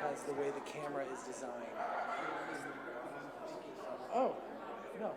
Because the way the camera is designed. Oh, no.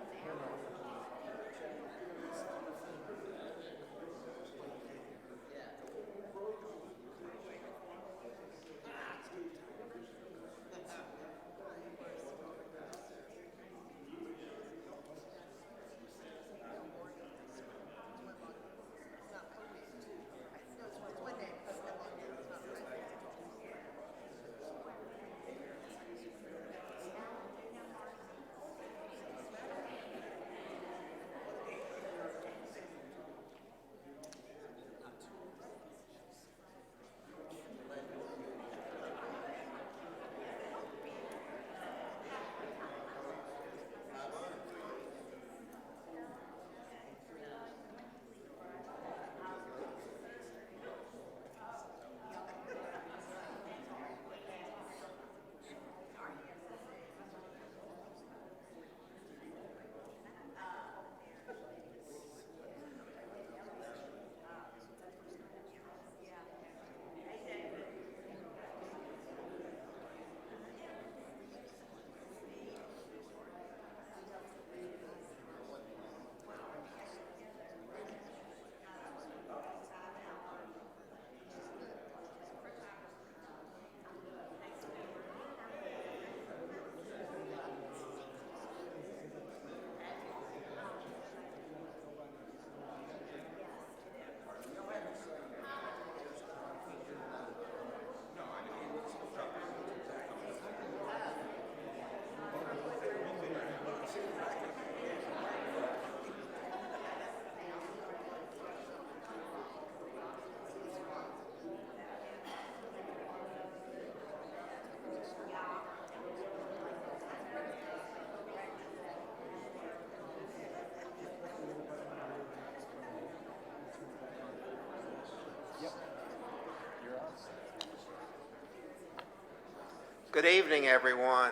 Good evening, everyone,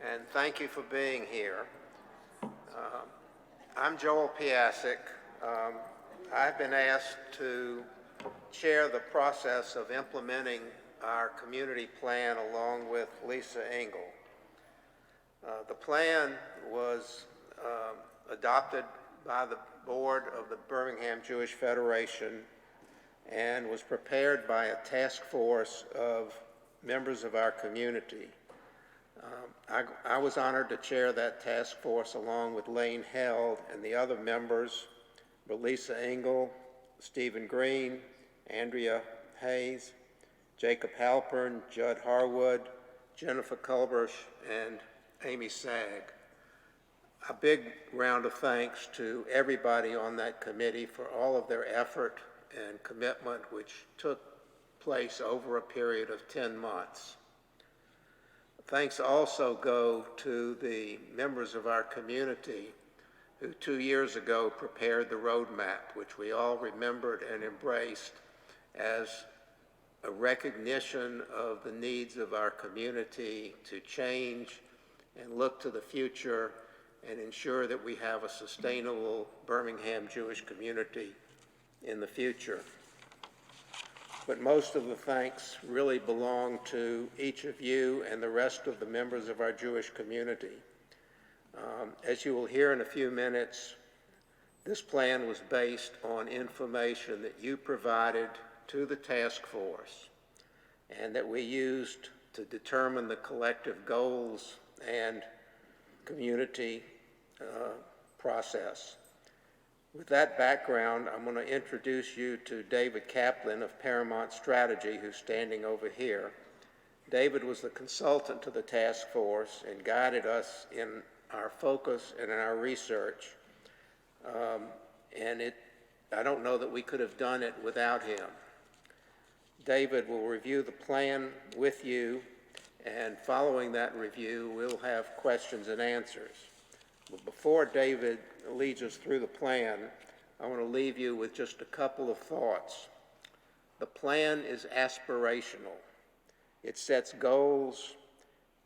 and thank you for being here. I'm Joel Piasek. I've been asked to chair the process of implementing our community plan along with Lisa Engel. The plan was adopted by the board of the Birmingham Jewish Federation and was prepared by a task force of members of our community. I was honored to chair that task force along with Lane Held and the other members, Lisa Engel, Stephen Green, Andrea Hayes, Jacob Halpern, Judd Harwood, Jennifer Culbersh, and Amy Sag. A big round of thanks to everybody on that committee for all of their effort and commitment which took place over a period of 10 months. Thanks also go to the members of our community who 2 years ago prepared the roadmap, which we all remembered and embraced as a recognition of the needs of our community to change and look to the future and ensure that we have a sustainable Birmingham Jewish community in the future. But most of the thanks really belong to each of you and the rest of the members of our Jewish community. As you will hear in a few minutes, this plan was based on information that you provided to the task force and that we used to determine the collective goals and community process. With that background, I'm going to introduce you to David Kaplan of Paramount Strategy, who's standing over here. David was the consultant to the task force and guided us in our focus and in our research. I don't know that we could have done it without him. David will review the plan with you, and following that review, we'll have questions and answers. But before David leads us through the plan, I want to leave you with just a couple of thoughts. The plan is aspirational. It sets goals.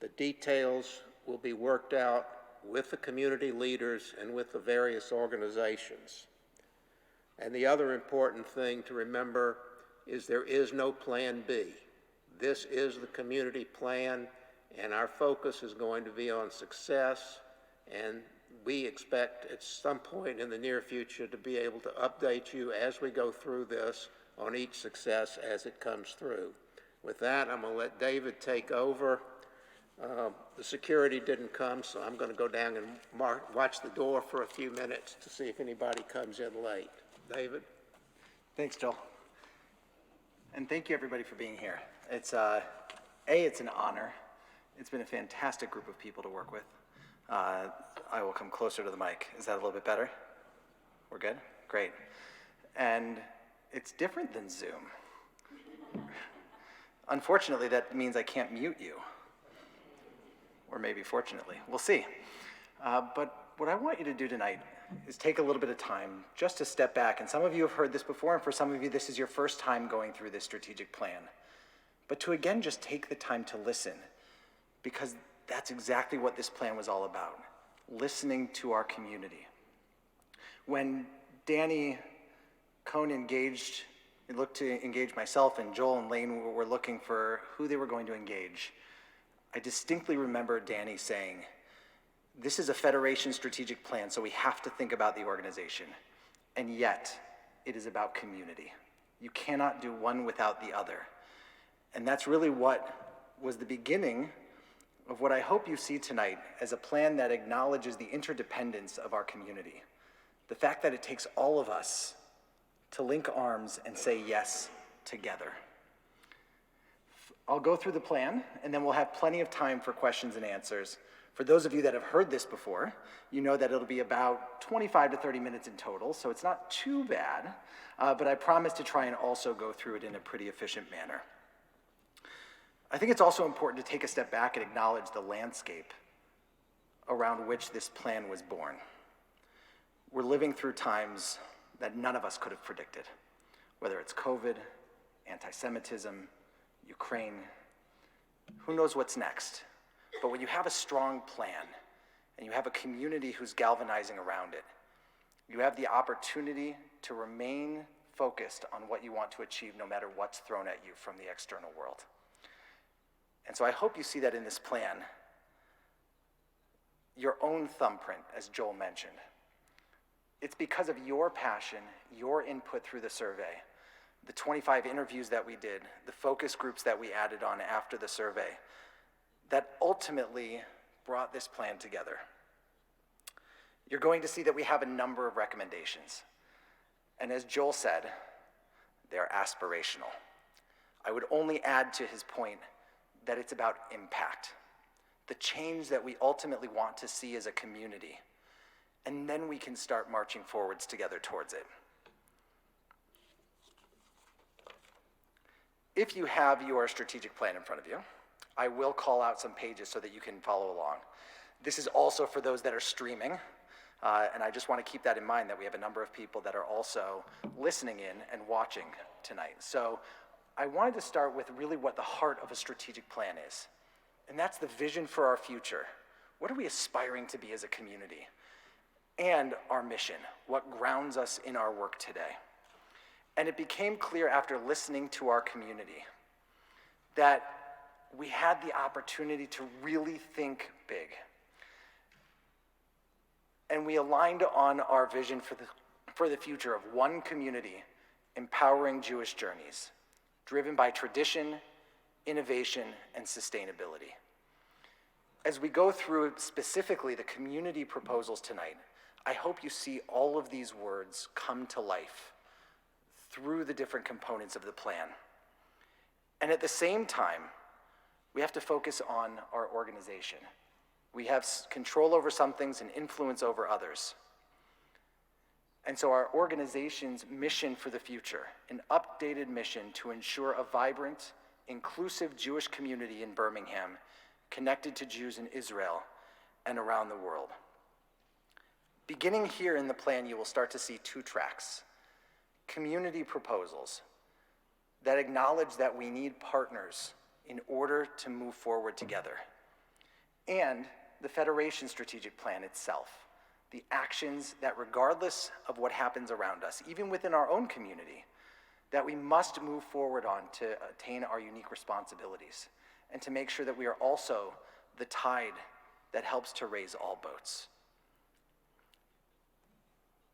The details will be worked out with the community leaders and with the various organizations. And the other important thing to remember is there is no plan B. This is the community plan, and our focus is going to be on success, and we expect at some point in the near future to be able to update you as we go through this on each success as it comes through. With that, I'm going to let David take over. The security didn't come, so I'm going to go down and watch the door for a few minutes to see if anybody comes in late. David? Thanks, Joel. And thank you, everybody, for being here. It's an honor. It's been a fantastic group of people to work with. I will come closer to the mic. Is that a little bit better? We're good? Great. And it's different than Zoom. Unfortunately, that means I can't mute you. Or maybe fortunately. We'll see. But what I want you to do tonight is take a little bit of time just to step back. And some of you have heard this before, and for some of you, this is your first time going through this strategic plan. But to again, just take the time to listen, because that's exactly what this plan was all about, listening to our community. When Danny Cohn looked to engage myself, and Joel and Lane were looking for who they were going to engage, I distinctly remember Danny saying, this is a federation strategic plan, so we have to think about the organization. And yet, it is about community. You cannot do one without the other. And that's really what was the beginning of what I hope you see tonight as a plan that acknowledges the interdependence of our community. The fact that it takes all of us to link arms and say yes together. I'll go through the plan, and then we'll have plenty of time for questions and answers. For those of you that have heard this before, you know that it'll be about 25 to 30 minutes in total, so it's not too bad, but I promise to try and also go through it in a pretty efficient manner. I think it's also important to take a step back and acknowledge the landscape around which this plan was born. We're living through times that none of us could have predicted, whether it's COVID, anti-Semitism, Ukraine, who knows what's next? But when you have a strong plan and you have a community who's galvanizing around it, you have the opportunity to remain focused on what you want to achieve no matter what's thrown at you from the external world. And so I hope you see that in this plan, your own thumbprint, as Joel mentioned. It's because of your passion, your input through the survey, the 25 interviews that we did, the focus groups that we added on after the survey, that ultimately brought this plan together. You're going to see that we have a number of recommendations. And as Joel said, they're aspirational. I would only add to his point that it's about impact, the change that we ultimately want to see as a community. And then we can start marching forwards together towards it. If you have your strategic plan in front of you, I will call out some pages so that you can follow along. This is also for those that are streaming, and I just want to keep that in mind that we have a number of people that are also listening in and watching tonight. So I wanted to start with really what the heart of a strategic plan is, and that's the vision for our future. What are we aspiring to be as a community? And our mission, what grounds us in our work today. And it became clear after listening to our community that we had the opportunity to really think big. And we aligned on our vision for the future of one community empowering Jewish journeys, driven by tradition, innovation, and sustainability. As we go through specifically the community proposals tonight, I hope you see all of these words come to life through the different components of the plan. And at the same time, we have to focus on our organization. We have control over some things and influence over others. And so our organization's mission for the future, an updated mission to ensure a vibrant, inclusive Jewish community in Birmingham, connected to Jews in Israel and around the world. Beginning here in the plan, you will start to see two tracks. Community proposals that acknowledge that we need partners in order to move forward together. And the Federation strategic plan itself, the actions that regardless of what happens around us, even within our own community, that we must move forward on to attain our unique responsibilities and to make sure that we are also the tide that helps to raise all boats.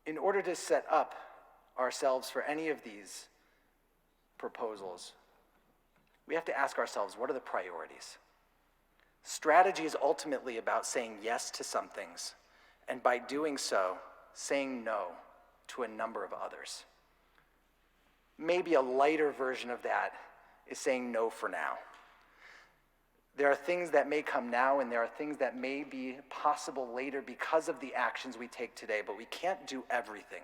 In order to set up ourselves for any of these proposals, we have to ask ourselves, what are the priorities? Strategy is ultimately about saying yes to some things, and by doing so, saying no to a number of others. Maybe a lighter version of that is saying no for now. There are things that may come now, and there are things that may be possible later because of the actions we take today, but we can't do everything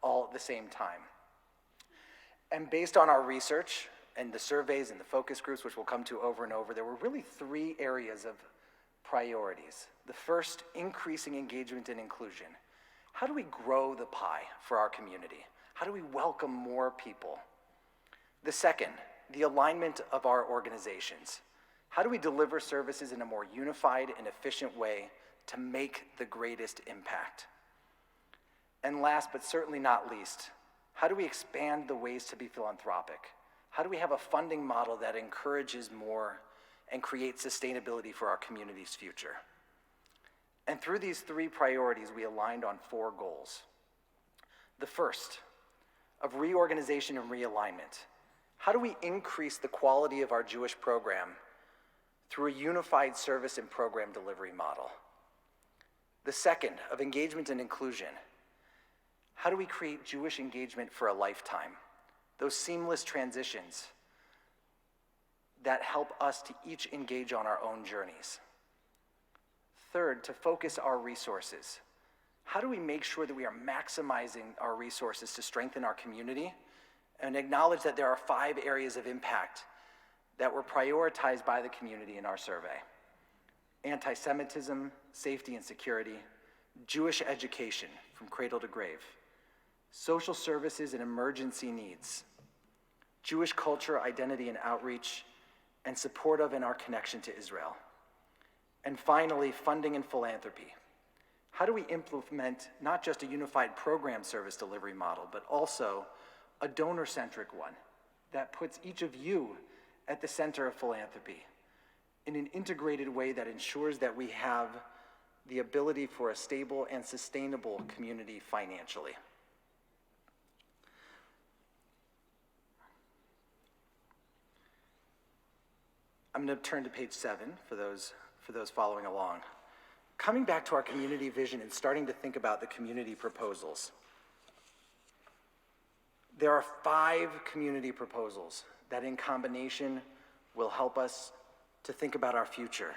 all at the same time. And based on our research and the surveys and the focus groups, which we'll come to over and over, there were really three areas of priorities. The first, increasing engagement and inclusion. How do we grow the pie for our community? How do we welcome more people? The second, the alignment of our organizations. How do we deliver services in a more unified and efficient way to make the greatest impact? And last, but certainly not least, how do we expand the ways to be philanthropic? How do we have a funding model that encourages more and creates sustainability for our community's future? And through these three priorities, we aligned on four goals. The first, of reorganization and realignment. How do we increase the quality of our Jewish program through a unified service and program delivery model? The second, of engagement and inclusion. How do we create Jewish engagement for a lifetime? Those seamless transitions that help us to each engage on our own journeys. Third, to focus our resources. How do we make sure that we are maximizing our resources to strengthen our community and acknowledge that there are 5 areas of impact that were prioritized by the community in our survey? Anti-Semitism, safety and security, Jewish education from cradle to grave, social services and emergency needs, Jewish culture, identity and outreach, and support of and our connection to Israel. And finally, funding and philanthropy. How do we implement not just a unified program service delivery model, but also a donor-centric one that puts each of you at the center of philanthropy in an integrated way that ensures that we have the ability for a stable and sustainable community financially. I'm going to turn to page 7 for those following along. Coming back to our community vision and starting to think about the community proposals. There are 5 community proposals that in combination will help us to think about our future.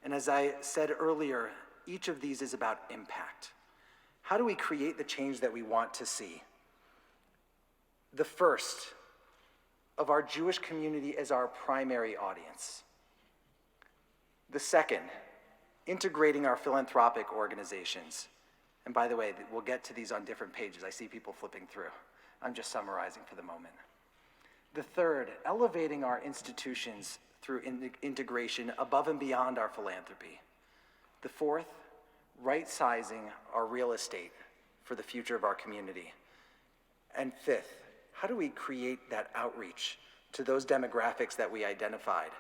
And as I said earlier, each of these is about impact. How do we create the change that we want to see? The first of our Jewish community as our primary audience. The second, integrating our philanthropic organizations. And by the way, we'll get to these on different pages. I see people flipping through. I'm just summarizing for the moment. The third, elevating our institutions through integration above and beyond our philanthropy. The fourth, right-sizing our real estate for the future of our community. And fifth, how do we create that outreach to those demographics that we identified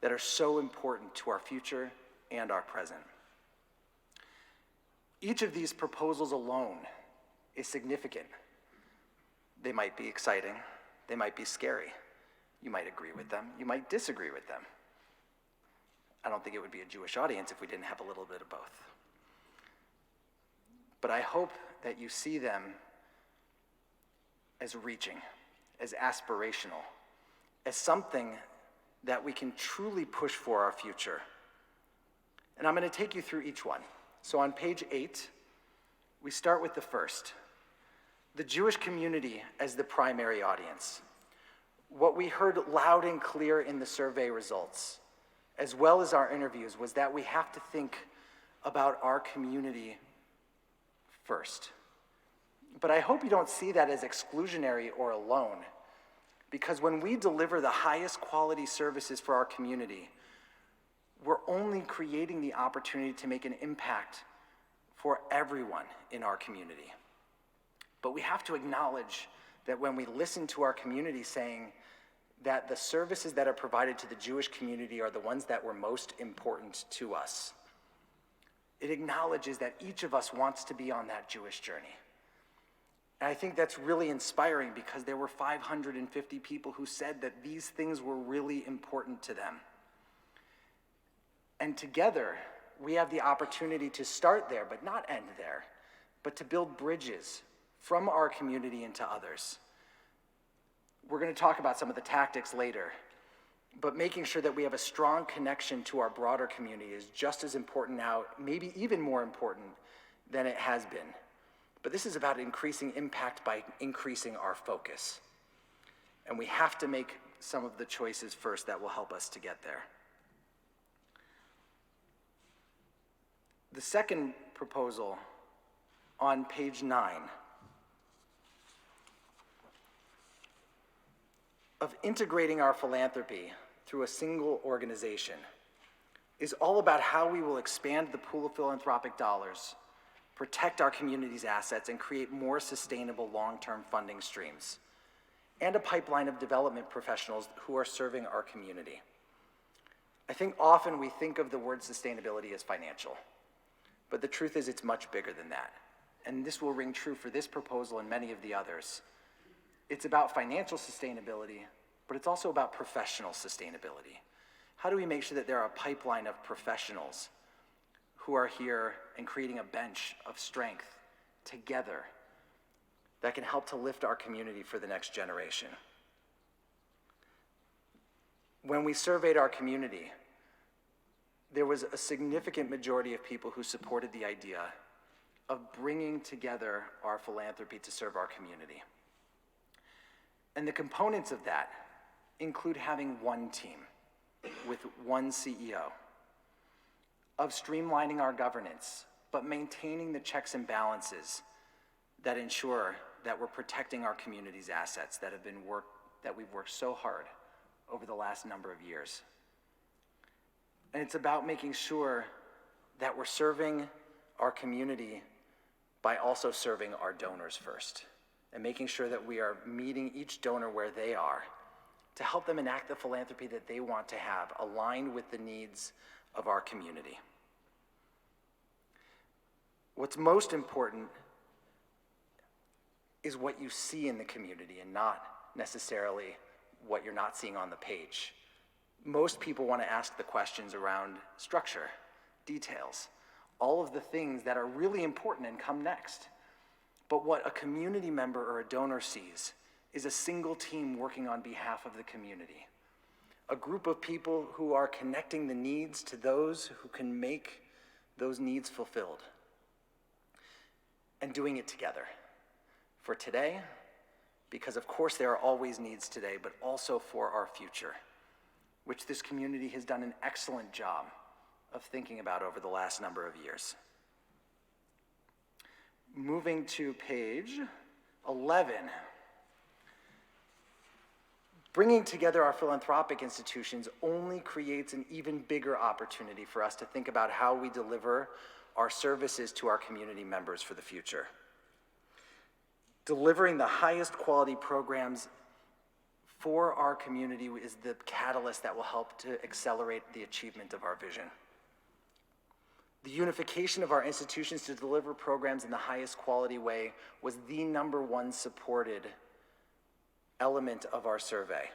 that are so important to our future and our present? Each of these proposals alone is significant. They might be exciting, they might be scary. You might agree with them, you might disagree with them. I don't think it would be a Jewish audience if we didn't have a little bit of both. But I hope that you see them as reaching, as aspirational, as something that we can truly push for our future. And I'm going to take you through each one. So on page 8, we start with the first, the Jewish community as the primary audience. What we heard loud and clear in the survey results, as well as our interviews, was that we have to think about our community first. But I hope you don't see that as exclusionary or alone, because when we deliver the highest quality services for our community, we're only creating the opportunity to make an impact for everyone in our community. But we have to acknowledge that when we listen to our community saying that the services that are provided to the Jewish community are the ones that were most important to us, it acknowledges that each of us wants to be on that Jewish journey. And I think that's really inspiring because there were 550 people who said that these things were really important to them. And together, we have the opportunity to start there, but not end there, but to build bridges from our community into others. We're going to talk about some of the tactics later, but making sure that we have a strong connection to our broader community is just as important now, maybe even more important than it has been. But this is about increasing impact by increasing our focus. And we have to make some of the choices first that will help us to get there. The second proposal on page 9 of integrating our philanthropy through a single organization is all about how we will expand the pool of philanthropic dollars, protect our community's assets, and create more sustainable long-term funding streams, and a pipeline of development professionals who are serving our community. I think often we think of the word sustainability as financial, but the truth is it's much bigger than that. And this will ring true for this proposal and many of the others. It's about financial sustainability, but it's also about professional sustainability. How do we make sure that there are a pipeline of professionals who are here and creating a bench of strength together that can help to lift our community for the next generation? When we surveyed our community, there was a significant majority of people who supported the idea of bringing together our philanthropy to serve our community. And the components of that include having one team with one CEO, of streamlining our governance, but maintaining the checks and balances that ensure that we're protecting our community's assets that we've worked so hard over the last number of years. And it's about making sure that we're serving our community by also serving our donors first, and making sure that we are meeting each donor where they are to help them enact the philanthropy that they want to have, aligned with the needs of our community. What's most important is what you see in the community and not necessarily what you're not seeing on the page. Most people want to ask the questions around structure, details, all of the things that are really important and come next. But what a community member or a donor sees is a single team working on behalf of the community. A group of people who are connecting the needs to those who can make those needs fulfilled. And doing it together. For today, because of course there are always needs today, but also for our future, which this community has done an excellent job of thinking about over the last number of years. Moving to page 11. Bringing together our philanthropic institutions only creates an even bigger opportunity for us to think about how we deliver our services to our community members for the future. Delivering the highest quality programs for our community is the catalyst that will help to accelerate the achievement of our vision. The unification of our institutions to deliver programs in the highest quality way was the #1 supported element of our survey.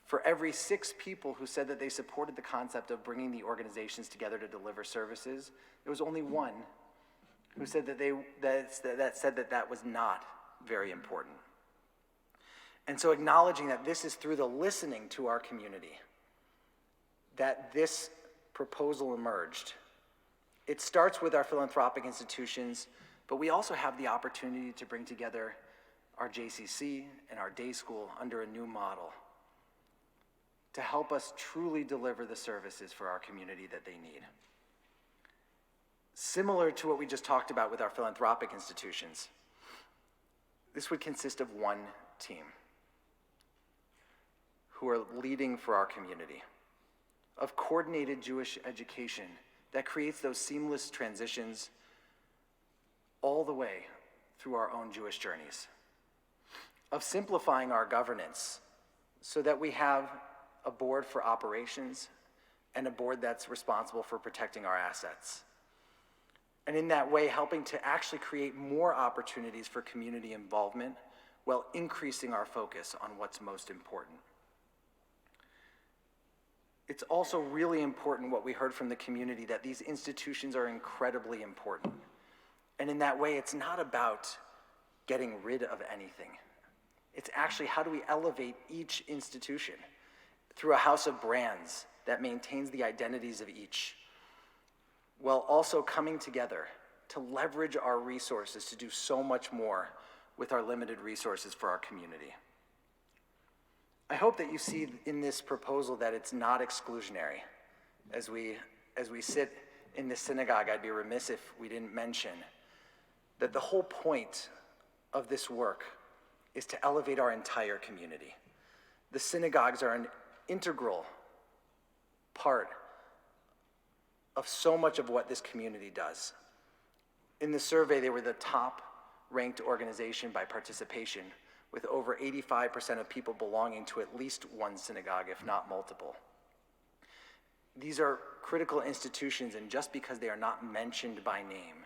For every 6 people who said that they supported the concept of bringing the organizations together to deliver services, there was only 1 who said that was not very important. And so acknowledging that this is through the listening to our community that this proposal emerged. It starts with our philanthropic institutions, but we also have the opportunity to bring together our JCC and our day school under a new model to help us truly deliver the services for our community that they need. Similar to what we just talked about with our philanthropic institutions, this would consist of 1 team who are leading for our community, of coordinated Jewish education that creates those seamless transitions all the way through our own Jewish journeys, of simplifying our governance so that we have a board for operations and a board that's responsible for protecting our assets. And in that way, helping to actually create more opportunities for community involvement while increasing our focus on what's most important. It's also really important what we heard from the community, that these institutions are incredibly important. And in that way, it's not about getting rid of anything. It's actually how do we elevate each institution through a house of brands that maintains the identities of each, while also coming together to leverage our resources to do so much more with our limited resources for our community. I hope that you see in this proposal that it's not exclusionary. As we sit in this synagogue, I'd be remiss if we didn't mention that the whole point of this work is to elevate our entire community. The synagogues are an integral part of so much of what this community does. In the survey, they were the top-ranked organization by participation, with over 85% of people belonging to at least one synagogue, if not multiple. These are critical institutions, and just because they are not mentioned by name,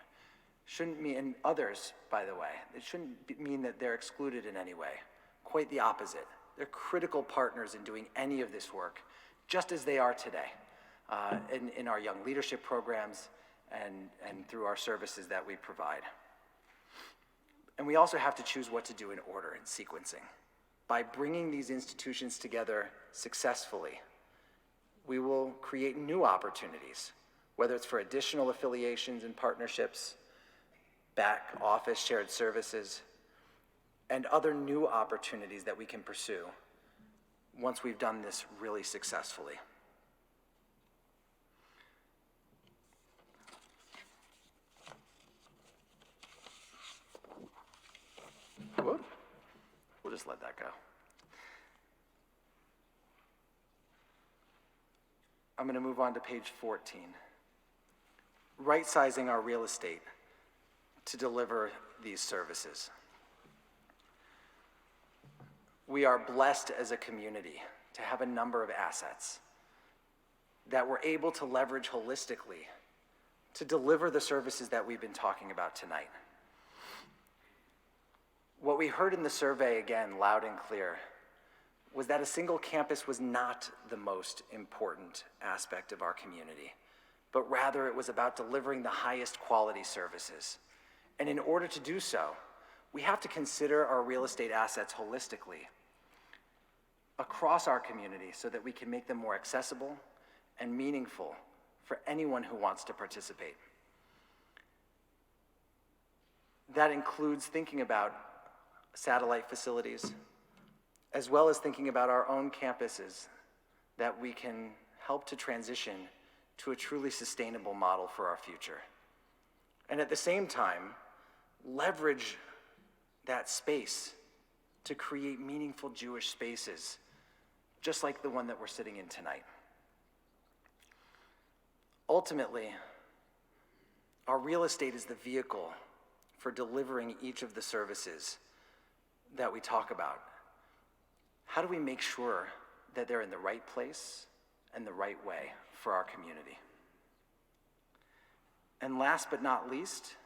shouldn't mean, and others, by the way, it shouldn't mean that they're excluded in any way. Quite the opposite. They're critical partners in doing any of this work, just as they are today, in our young leadership programs and through our services that we provide. And we also have to choose what to do in order and sequencing. By bringing these institutions together successfully, we will create new opportunities, whether it's for additional affiliations and partnerships, back office shared services, and other new opportunities that we can pursue once we've done this really successfully. Whoop. We'll just let that go. I'm going to move on to page 14. Right-sizing our real estate to deliver these services. We are blessed as a community to have a number of assets that we're able to leverage holistically to deliver the services that we've been talking about tonight. What we heard in the survey, again, loud and clear, was that a single campus was not the most important aspect of our community, but rather it was about delivering the highest quality services. And in order to do so, we have to consider our real estate assets holistically across our community so that we can make them more accessible and meaningful for anyone who wants to participate. That includes thinking about satellite facilities, as well as thinking about our own campuses that we can help to transition to a truly sustainable model for our future. And at the same time, leverage that space to create meaningful Jewish spaces, just like the one that we're sitting in tonight. Ultimately, our real estate is the vehicle for delivering each of the services that we talk about. How do we make sure that they're in the right place and the right way for our community? And last but not least,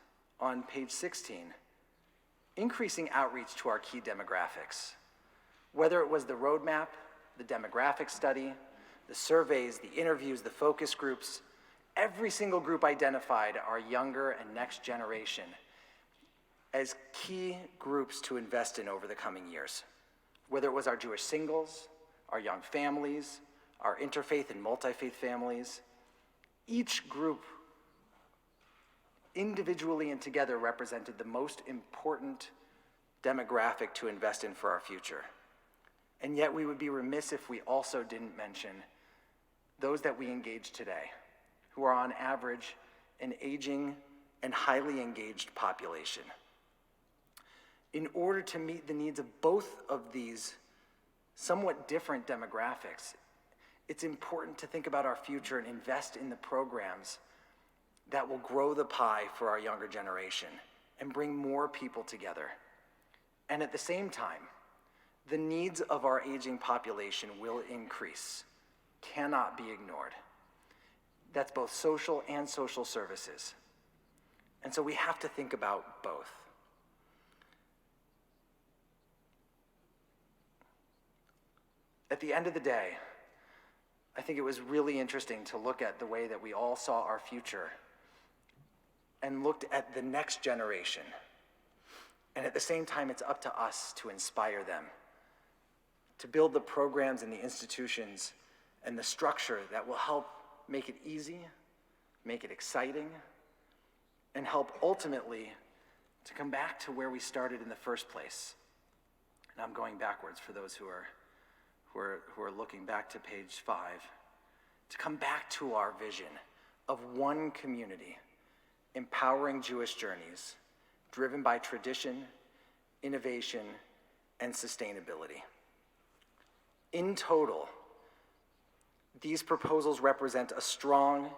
on page 16, increasing outreach to our key demographics. Whether it was the roadmap, the demographic study, the surveys, the interviews, the focus groups, every single group identified our younger and next generation as key groups to invest in over the coming years. Whether it was our Jewish singles, our young families, our interfaith and multi-faith families, each group individually and together represented the most important demographic to invest in for our future. And yet we would be remiss if we also didn't mention those that we engage today, who are on average an aging and highly engaged population. In order to meet the needs of both of these somewhat different demographics, it's important to think about our future and invest in the programs that will grow the pie for our younger generation and bring more people together. And at the same time, the needs of our aging population will increase, cannot be ignored. That's both social and social services. And so we have to think about both. At the end of the day, I think it was really interesting to look at the way that we all saw our future and looked at the next generation. And at the same time, it's up to us to inspire them, to build the programs and the institutions and the structure that will help make it easy, make it exciting, and help ultimately to come back to where we started in the first place. And I'm going backwards for those who are looking back to page 5, to come back to our vision of one community, empowering Jewish journeys, driven by tradition, innovation, and sustainability. In total, these proposals represent a strong,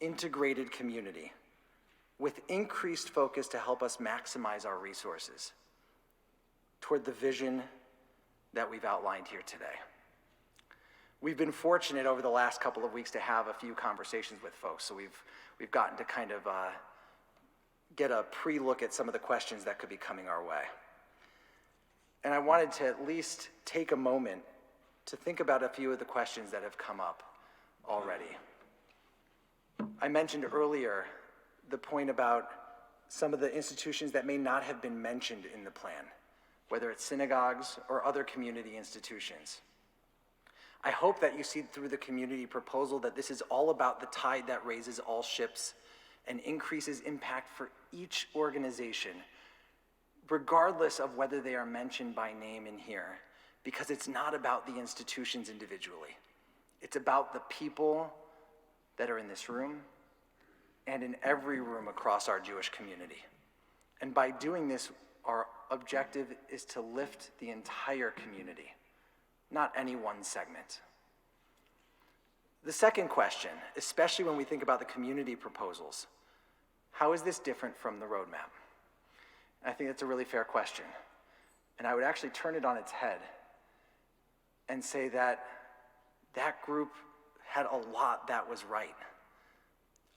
integrated community with increased focus to help us maximize our resources toward the vision that we've outlined here today. We've been fortunate over the last couple of weeks to have a few conversations with folks, so we've gotten to kind of get a pre-look at some of the questions that could be coming our way. And I wanted to at least take a moment to think about a few of the questions that have come up already. I mentioned earlier the point about some of the institutions that may not have been mentioned in the plan, whether it's synagogues or other community institutions. I hope that you see through the community proposal that this is all about the tide that raises all ships and increases impact for each organization, regardless of whether they are mentioned by name in here, because it's not about the institutions individually. It's about the people that are in this room and in every room across our Jewish community. And by doing this, our objective is to lift the entire community, not any one segment. The second question, especially when we think about the community proposals, how is this different from the roadmap? I think that's a really fair question. And I would actually turn it on its head and say that that group had a lot that was right.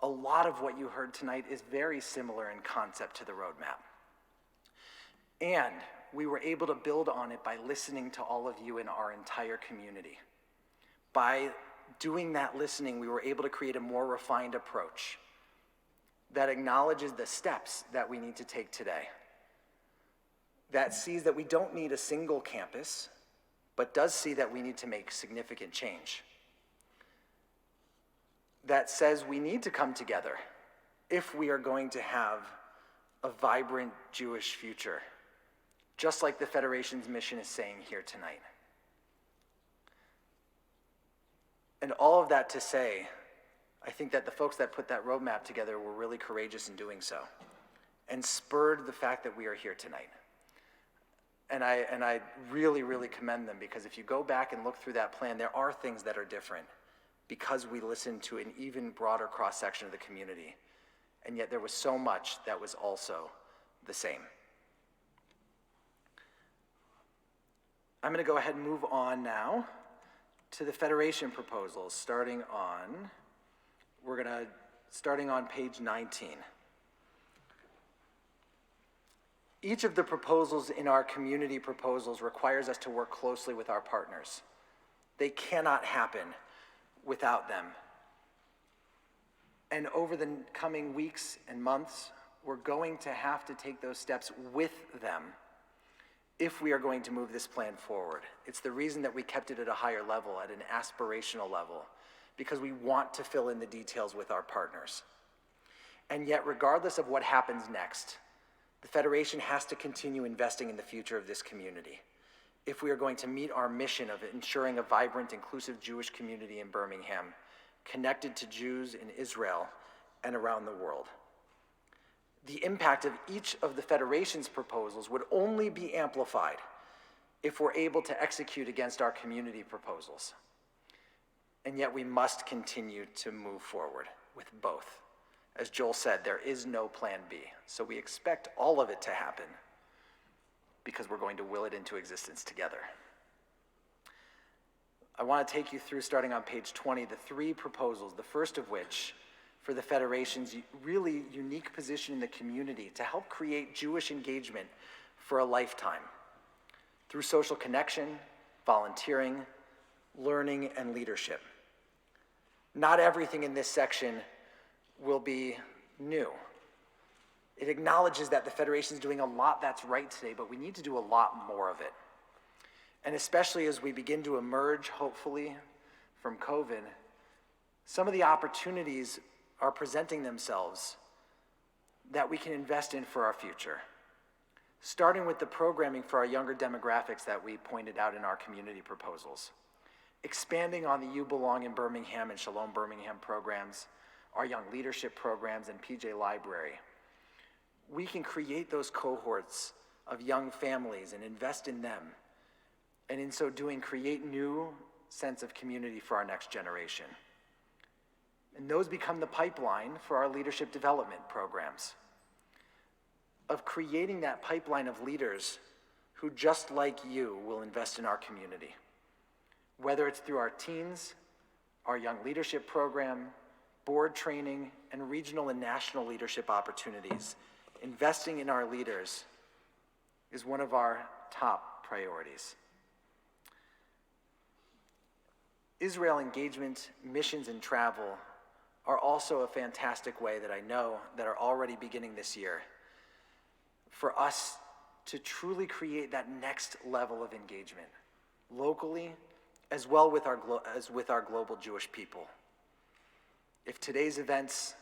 A lot of what you heard tonight is very similar in concept to the roadmap. And we were able to build on it by listening to all of you in our entire community. By doing that listening, we were able to create a more refined approach that acknowledges the steps that we need to take today, that sees that we don't need a single campus, but does see that we need to make significant change, that says we need to come together if we are going to have a vibrant Jewish future, just like the Federation's mission is saying here tonight. And all of that to say, I think that the folks that put that roadmap together were really courageous in doing so and spurred the fact that we are here tonight. And I really, really commend them, because if you go back and look through that plan, there are things that are different because we listened to an even broader cross-section of the community. And yet there was so much that was also the same. I'm going to go ahead and move on now to the Federation proposals, starting on page 19. Each of the proposals in our community proposals requires us to work closely with our partners. They cannot happen without them. And over the coming weeks and months, we're going to have to take those steps with them if we are going to move this plan forward. It's the reason that we kept it at a higher level, at an aspirational level, because we want to fill in the details with our partners. And yet, regardless of what happens next, the Federation has to continue investing in the future of this community if we are going to meet our mission of ensuring a vibrant, inclusive Jewish community in Birmingham, connected to Jews in Israel and around the world. The impact of each of the Federation's proposals would only be amplified if we're able to execute against our community proposals. And yet we must continue to move forward with both. As Joel said, there is no plan B, so we expect all of it to happen because we're going to will it into existence together. I want to take you through, starting on page 20, the three proposals, the first of which, for the Federation's really unique position in the community to help create Jewish engagement for a lifetime through social connection, volunteering, learning, and leadership. Not everything in this section will be new. It acknowledges that the Federation is doing a lot that's right today, but we need to do a lot more of it. And especially as we begin to emerge, hopefully, from COVID, some of the opportunities are presenting themselves that we can invest in for our future. Starting with the programming for our younger demographics that we pointed out in our community proposals. Expanding on the You Belong in Birmingham and Shalom Birmingham programs, our young leadership programs, and PJ Library. We can create those cohorts of young families and invest in them, and in so doing, create new sense of community for our next generation. And those become the pipeline for our leadership development programs, of creating that pipeline of leaders who, just like you, will invest in our community. Whether it's through our teens, our young leadership program, board training, and regional and national leadership opportunities, investing in our leaders is one of our top priorities. Israel engagement, missions, and travel are also a fantastic way that I know that are already beginning this year for us to truly create that next level of engagement, locally, as well as with our global Jewish people. If today's events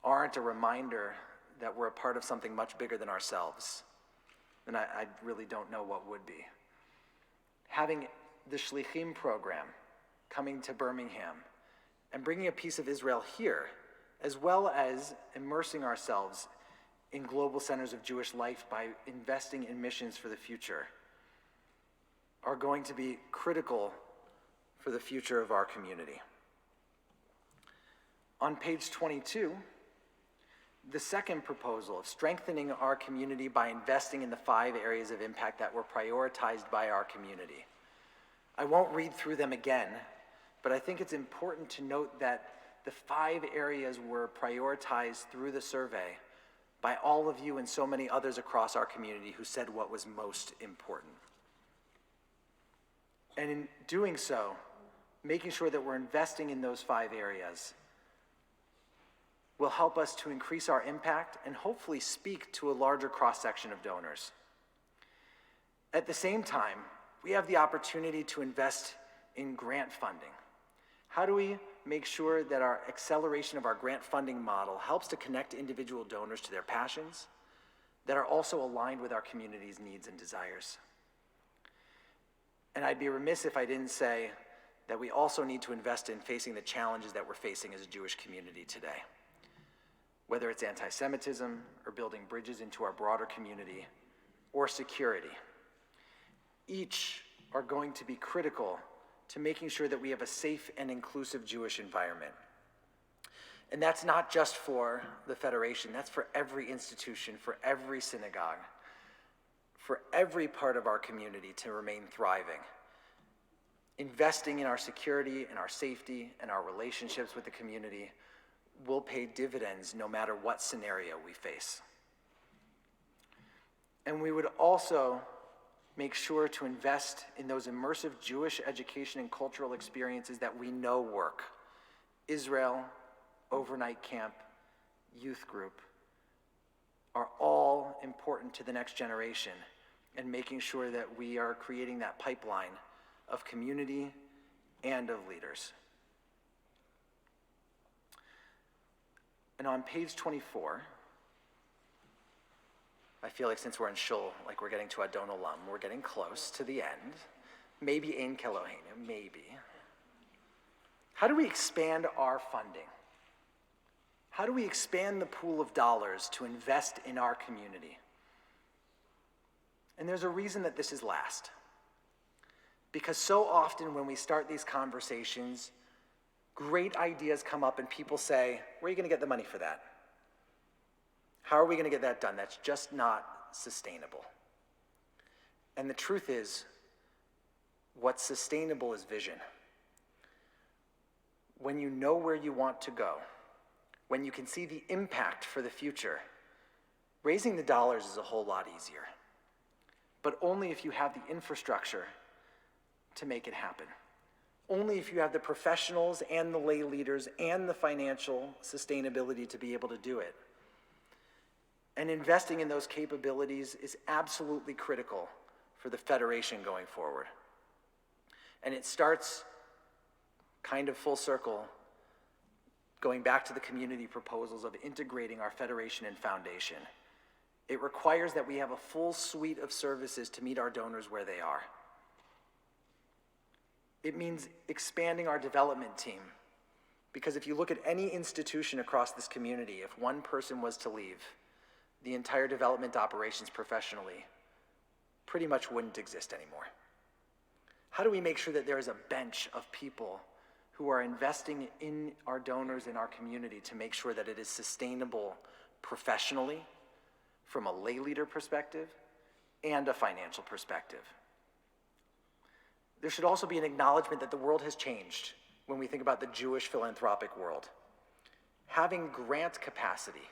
aren't a reminder that we're a part of something much bigger than ourselves, then I really don't know what would be. Having the Shlichim program coming to Birmingham and bringing a piece of Israel here, as well as immersing ourselves in global centers of Jewish life by investing in missions for the future, are going to be critical for the future of our community. On page 22, the second proposal of strengthening our community by investing in the 5 areas of impact that were prioritized by our community. I won't read through them again, but I think it's important to note that the 5 areas were prioritized through the survey by all of you and so many others across our community who said what was most important. And in doing so, making sure that we're investing in those 5 areas will help us to increase our impact and hopefully speak to a larger cross-section of donors. At the same time, we have the opportunity to invest in grant funding. How do we make sure that our acceleration of our grant funding model helps to connect individual donors to their passions, that are also aligned with our community's needs and desires. And I'd be remiss if I didn't say that we also need to invest in facing the challenges that we're facing as a Jewish community today. Whether it's anti-Semitism or building bridges into our broader community or security, each are going to be critical to making sure that we have a safe and inclusive Jewish environment. And that's not just for the Federation, that's for every institution, for every synagogue, for every part of our community to remain thriving. Investing in our security and our safety and our relationships with the community will pay dividends no matter what scenario we face. And we would also make sure to invest in those immersive Jewish education and cultural experiences that we know work. Israel, overnight camp, youth group are all important to the next generation, and making sure that we are creating that pipeline of community and of leaders. And on page 24, I feel like since we're in Shul, like we're getting to Adon Olam, we're getting close to the end. Maybe Ein Kelohenu, maybe. How do we expand our funding? How do we expand the pool of dollars to invest in our community? And there's a reason that this is last. Because so often when we start these conversations, great ideas come up and people say, where are you going to get the money for that? How are we going to get that done? That's just not sustainable. And the truth is, what's sustainable is vision. When you know where you want to go, when you can see the impact for the future, raising the dollars is a whole lot easier. But only if you have the infrastructure to make it happen. Only if you have the professionals and the lay leaders and the financial sustainability to be able to do it. And investing in those capabilities is absolutely critical for the Federation going forward. And it starts kind of full circle, going back to the community proposals of integrating our Federation and Foundation. It requires that we have a full suite of services to meet our donors where they are. It means expanding our development team, because if you look at any institution across this community, if one person was to leave, the entire development operations professionally pretty much wouldn't exist anymore. How do we make sure that there is a bench of people who are investing in our donors in our community to make sure that it is sustainable professionally, from a lay leader perspective, and a financial perspective? There should also be an acknowledgement that the world has changed when we think about the Jewish philanthropic world. Having grant capacity,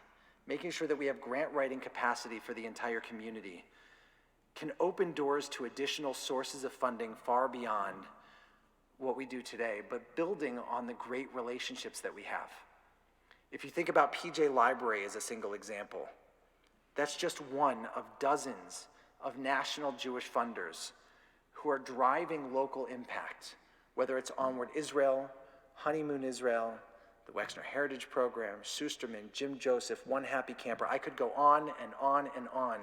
making sure that we have grant writing capacity for the entire community, can open doors to additional sources of funding far beyond what we do today, but building on the great relationships that we have. If you think about PJ Library as a single example, that's just one of dozens of national Jewish funders who are driving local impact, whether it's Onward Israel, Honeymoon Israel, the Wexner Heritage Program, Schusterman, Jim Joseph, One Happy Camper. I could go on and on and on,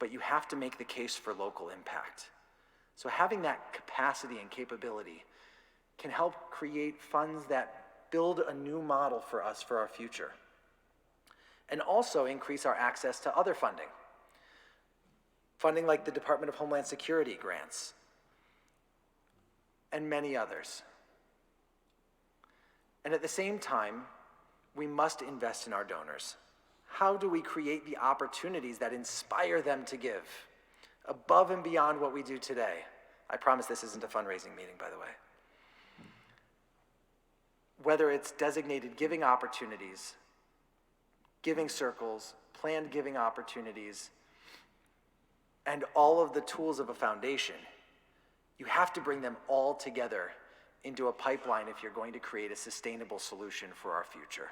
but you have to make the case for local impact. So having that capacity and capability can help create funds that build a new model for us for our future, and also increase our access to other funding. Funding like the Department of Homeland Security grants, and many others. And at the same time, we must invest in our donors. How do we create the opportunities that inspire them to give, above and beyond what we do today? I promise this isn't a fundraising meeting, by the way. Whether it's designated giving opportunities, giving circles, planned giving opportunities, and all of the tools of a foundation, you have to bring them all together into a pipeline if you're going to create a sustainable solution for our future.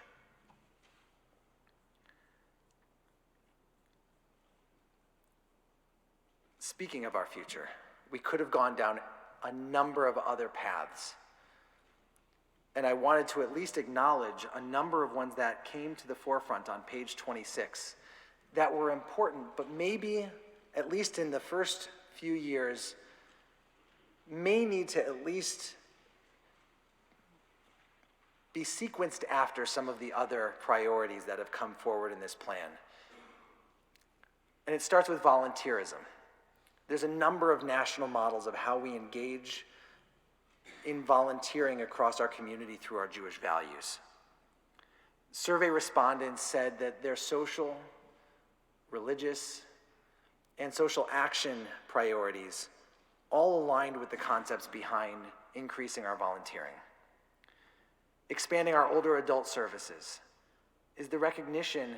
Speaking of our future, we could have gone down a number of other paths. And I wanted to at least acknowledge a number of ones that came to the forefront on page 26 that were important, but maybe, at least in the first few years, may need to at least be sequenced after some of the other priorities that have come forward in this plan. And it starts with volunteerism. There's a number of national models of how we engage in volunteering across our community through our Jewish values. Survey respondents said that their social, religious, and social action priorities all aligned with the concepts behind increasing our volunteering. Expanding our older adult services is the recognition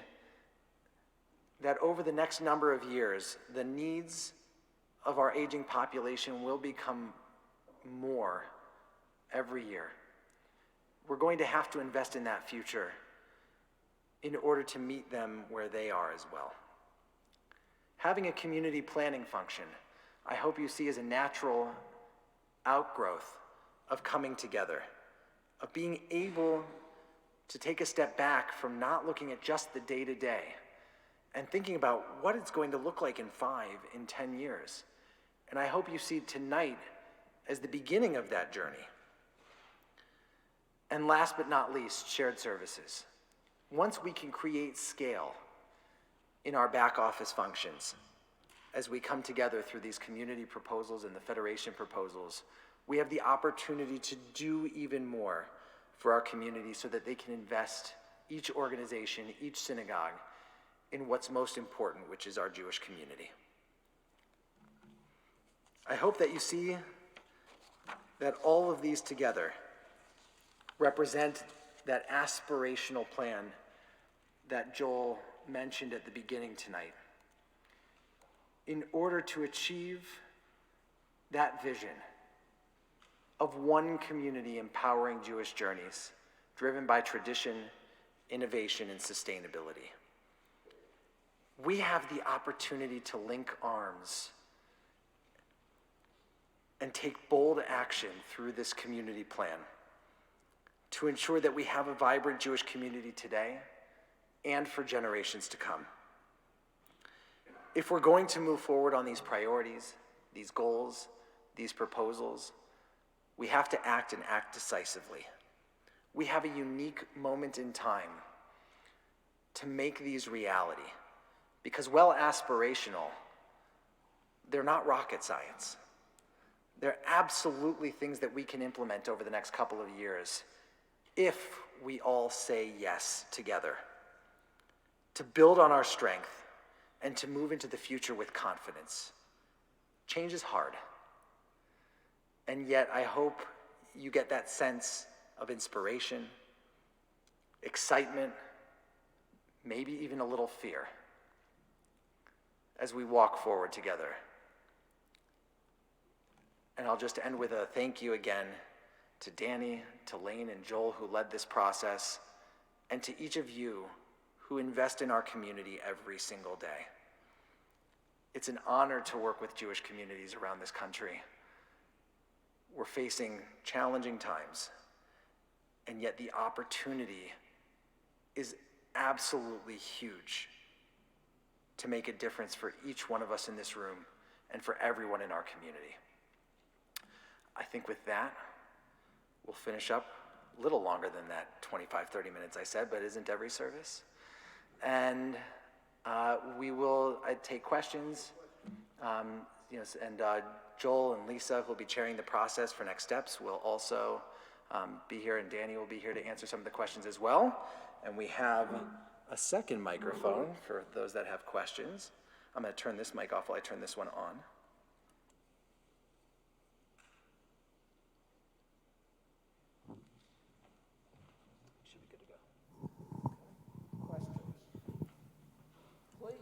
that over the next number of years, the needs of our aging population will become more every year. We're going to have to invest in that future in order to meet them where they are as well. Having a community planning function, I hope you see as a natural outgrowth of coming together, of being able to take a step back from not looking at just the day-to-day and thinking about what it's going to look like in 5, in 10 years. And I hope you see tonight as the beginning of that journey. And last but not least, shared services. Once we can create scale in our back office functions, as we come together through these community proposals and the federation proposals, we have the opportunity to do even more for our community so that they can invest, each organization, each synagogue, in what's most important, which is our Jewish community. I hope that you see that all of these together represent that aspirational plan that Joel mentioned at the beginning tonight. In order to achieve that vision of one community empowering Jewish journeys, driven by tradition, innovation, and sustainability, we have the opportunity to link arms and take bold action through this community plan to ensure that we have a vibrant Jewish community today and for generations to come. If we're going to move forward on these priorities, these goals, these proposals, we have to act and act decisively. We have a unique moment in time to make these reality, because while aspirational, they're not rocket science. They're absolutely things that we can implement over the next couple of years if we all say yes together, to build on our strength and to move into the future with confidence. Change is hard. And yet I hope you get that sense of inspiration, excitement, maybe even a little fear as we walk forward together. And I'll just end with a thank you again to Danny, to Lane, and Joel, who led this process, and to each of you who invest in our community every single day. It's an honor to work with Jewish communities around this country. We're facing challenging times, and yet the opportunity is absolutely huge to make a difference for each one of us in this room and for everyone in our community. I think with that, we'll finish up a little longer than that 25, 30 minutes I said, but isn't every service? And we will take questions, and Joel and Lisa, who will be chairing the process for next steps, will also be here, and Danny will be here to answer some of the questions as well. And we have a second microphone for those that have questions. I'm going to turn this mic off while I turn this one on. Should be good to go. Questions? Please.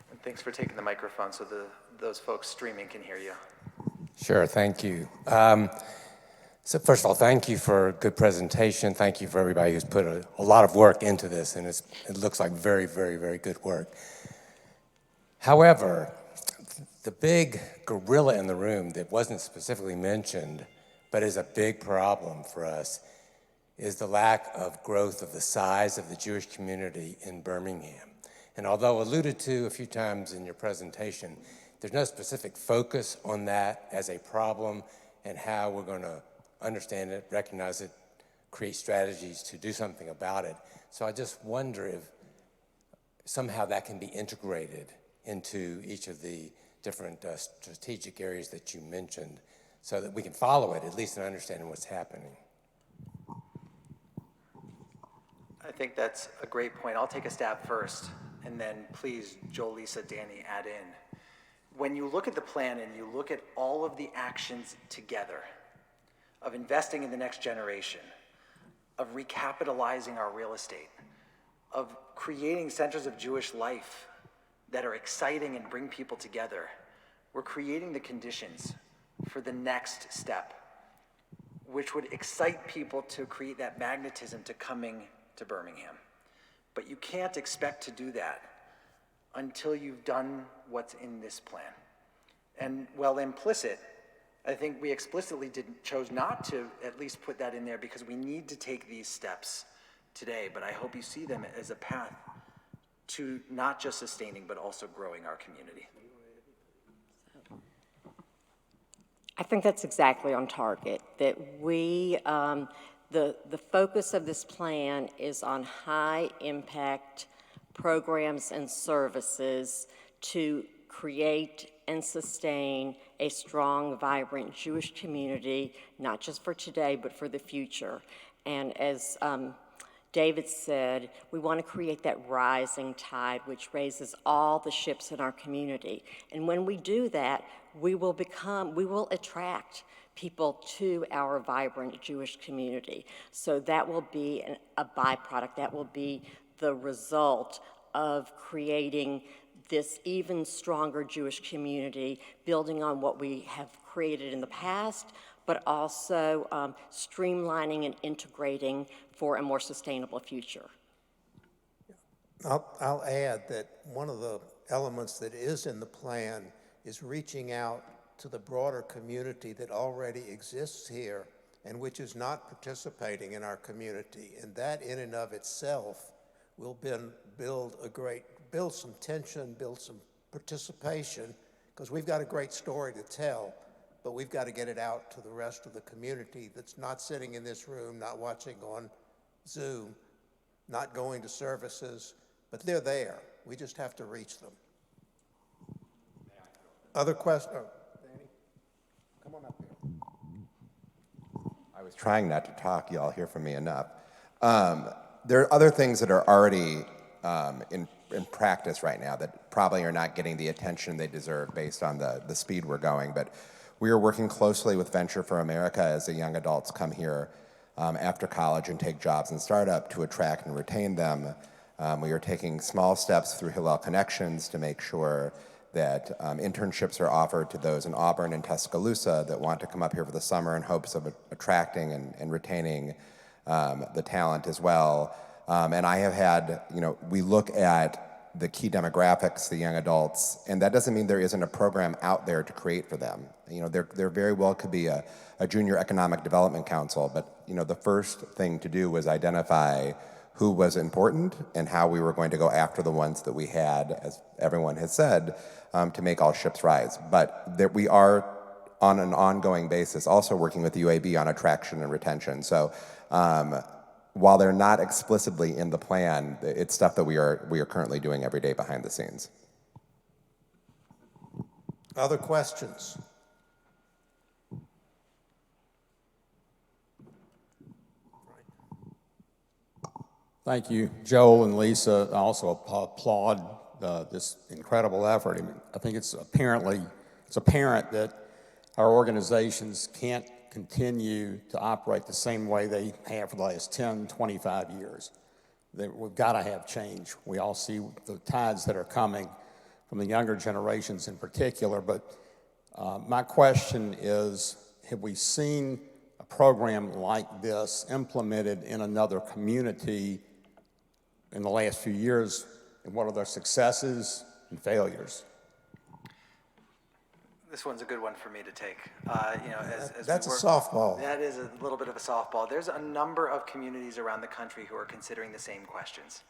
And thanks for taking the microphone so those folks streaming can hear you. Sure, thank you. So first of all, thank you for a good presentation. Thank you for everybody who's put a lot of work into this, and it looks like very, very, very good work. However, the big gorilla in the room that wasn't specifically mentioned, but is a big problem for us, is the lack of growth of the size of the Jewish community in Birmingham. And although alluded to a few times in your presentation, there's no specific focus on that as a problem and how we're going to understand it, recognize it, create strategies to do something about it. So I just wonder if somehow that can be integrated into each of the different strategic areas that you mentioned so that we can follow it, at least in understanding what's happening. I think that's a great point. I'll take a stab first, and then please, Joel, Lisa, Danny, add in. When you look at the plan and you look at all of the actions together of investing in the next generation, of recapitalizing our real estate, of creating centers of Jewish life that are exciting and bring people together, we're creating the conditions for the next step, which would excite people to create that magnetism to coming to Birmingham. But you can't expect to do that until you've done what's in this plan. And while implicit, I think we explicitly chose not to at least put that in there because we need to take these steps today, but I hope you see them as a path to not just sustaining, but also growing our community. I think that's exactly on target, that we, the focus of this plan is on high impact programs and services to create and sustain a strong, vibrant Jewish community, not just for today, but for the future. And as David said, we want to create that rising tide which raises all the ships in our community. And when we do that, we will attract people to our vibrant Jewish community. So that will be a byproduct, that will be the result of creating this even stronger Jewish community, building on what we have created in the past, but also streamlining and integrating for a more sustainable future. I'll add that one of the elements that is in the plan is reaching out to the broader community that already exists here and which is not participating in our community. And that in and of itself will build some tension, build some participation, because we've got a great story to tell, but we've got to get it out to the rest of the community that's not sitting in this room, not watching on Zoom, not going to services, but they're there. We just have to reach them. Other questions? Oh, Danny, come on up here. I was trying not to talk. You all hear from me enough. There are other things that are already in practice right now that probably are not getting the attention they deserve based on the speed we're going. But we are working closely with Venture for America as the young adults come here after college and take jobs in startup to attract and retain them. We are taking small steps through Hillel Connections to make sure that internships are offered to those in Auburn and Tuscaloosa that want to come up here for the summer in hopes of attracting and retaining the talent as well. And I have had, we look at the key demographics, the young adults, and that doesn't mean there isn't a program out there to create for them. There very well could be a junior economic development council, but the first thing to do was identify who was important and how we were going to go after the ones that we had, as everyone has said, to make all ships rise. But that we are on an ongoing basis also working with the UAB on attraction and retention. So while they're not explicitly in the plan, it's stuff that we are currently doing every day behind the scenes. Other questions? Thank you, Joel and Lisa. I also applaud this incredible effort. I think it's apparent that our organizations can't continue to operate the same way they have for the last 10, 25 years. We've got to have change. We all see the tides that are coming from the younger generations in particular, but my question is, have we seen a program like this implemented in another community in the last few years, and what are their successes and failures? This one's a good one for me to take. As That's we a work, softball. That is a little bit of a softball. There's a number of communities around the country who are considering the same questions.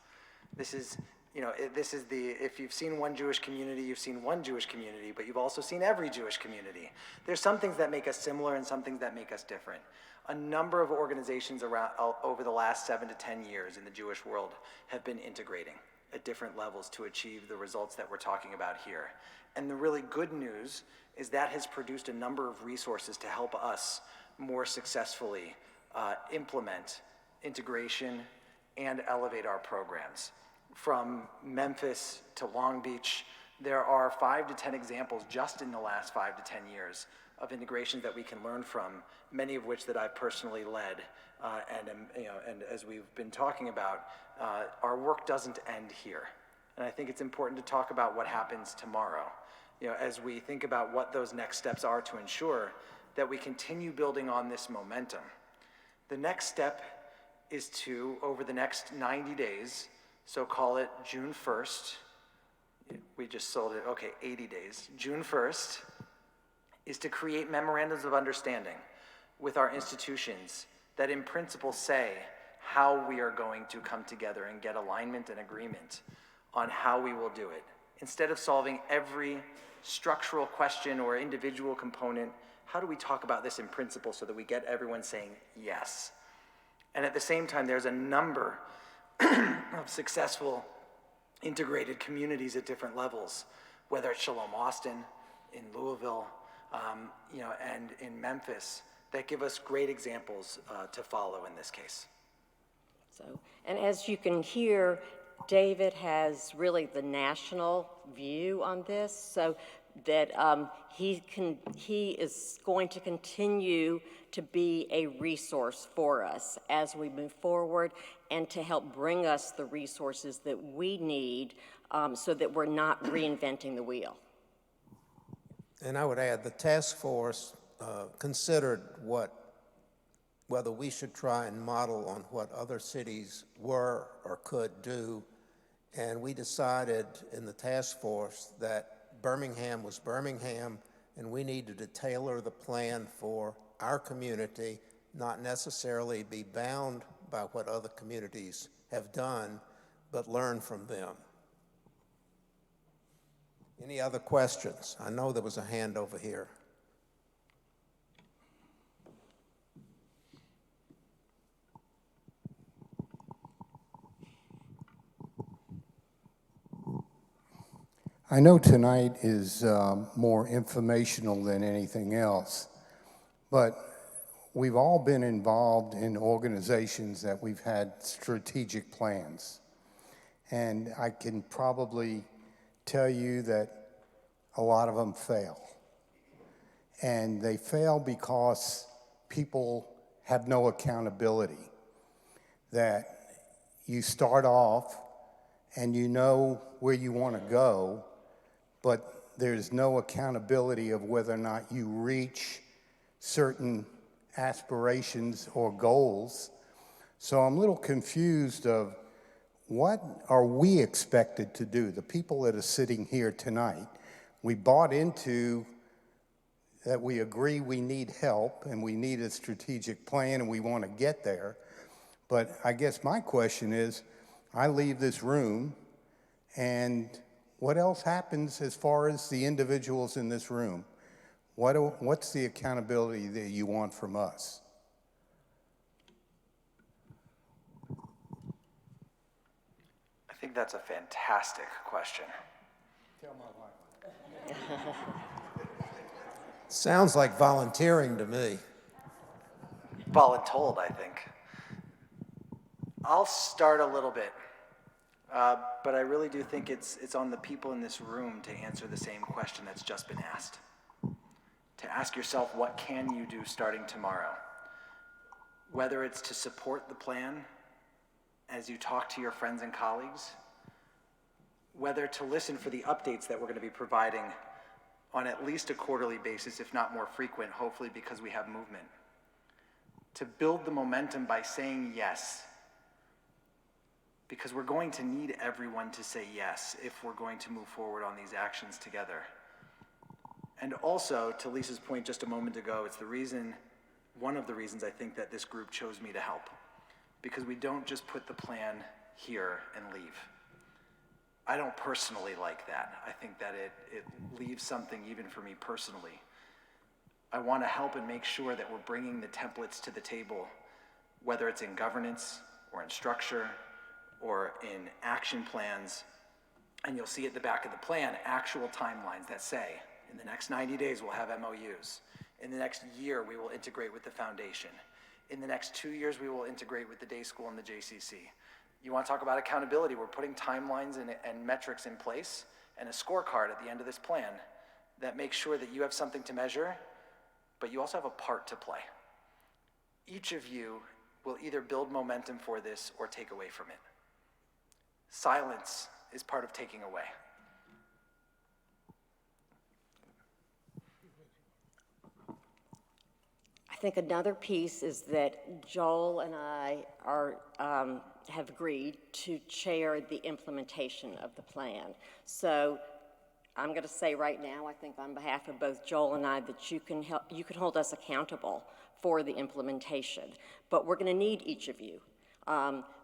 This is, if you've seen one Jewish community, you've seen one Jewish community, but you've also seen every Jewish community. There's some things that make us similar and some things that make us different. A number of organizations around over the last 7 to 10 years in the Jewish world have been integrating at different levels to achieve the results that we're talking about here. And the really good news is that has produced a number of resources to help us more successfully implement integration and elevate our programs. From Memphis to Long Beach, there are 5 to 10 examples just in the last 5 to 10 years of integration that we can learn from, many of which that I've personally led. And as we've been talking about, our work doesn't end here. And I think it's important to talk about what happens tomorrow, as we think about what those next steps are to ensure that we continue building on this momentum. The next step is to, over the next 90 days, so call it June 1st, we just sold it, okay, 80 days, June 1st, is to create memorandums of understanding with our institutions that in principle say how we are going to come together and get alignment and agreement on how we will do it. Instead of solving every structural question or individual component, how do we talk about this in principle so that we get everyone saying yes? And at the same time, there's a number of successful integrated communities at different levels, whether it's Shalom Austin, in Louisville, and in Memphis, that give us great examples to follow in this case. So, and as you can hear, David has really the national view on this, so that he is going to continue to be a resource for us as we move forward and to help bring us the resources that we need so that we're not reinventing the wheel. And I would add, the task force considered whether we should try and model on what other cities were or could do, and we decided in the task force that Birmingham was Birmingham, and we needed to tailor the plan for our community, not necessarily be bound by what other communities have done, but learn from them. Any other questions? I know there was a hand over here. I know tonight is more informational than anything else, but we've all been involved in organizations that we've had strategic plans. And I can probably tell you that a lot of them fail. And they fail because people have no accountability. That you start off and you know where you want to go, but there's no accountability of whether or not you reach certain aspirations or goals. So I'm a little confused of what are we expected to do? The people that are sitting here tonight, we bought into that we agree we need help and we need a strategic plan and we want to get there. But I guess my question is, I leave this room and what else happens as far as the individuals in this room? What's the accountability that you want from us? I think that's a fantastic question. Tell my wife. Sounds like volunteering to me. Voluntold, I think. I'll start a little bit, but I really do think it's on the people in this room to answer the same question that's just been asked. To ask yourself, what can you do starting tomorrow? Whether it's to support the plan as you talk to your friends and colleagues, whether to listen for the updates that we're going to be providing on at least a quarterly basis, if not more frequent, hopefully because we have movement. To build the momentum by saying yes, because we're going to need everyone to say yes if we're going to move forward on these actions together. And also, to Lisa's point just a moment ago, it's one of the reasons I think that this group chose me to help. Because we don't just put the plan here and leave. I don't personally like that. I think that it leaves something even for me personally. I want to help and make sure that we're bringing the templates to the table, whether it's in governance or in structure or in action plans. And you'll see at the back of the plan actual timelines that say, in the next 90 days we'll have MOUs. In the next year we will integrate with the foundation. In the next 2 years we will integrate with the day school and the JCC. You want to talk about accountability? We're putting timelines and metrics in place and a scorecard at the end of this plan that makes sure that you have something to measure, but you also have a part to play. Each of you will either build momentum for this or take away from it. Silence is part of taking away. I think another piece is that Joel and I have agreed to chair the implementation of the plan. So I'm going to say right now, I think on behalf of both Joel and I, that you can hold us accountable for the implementation. But we're going to need each of you.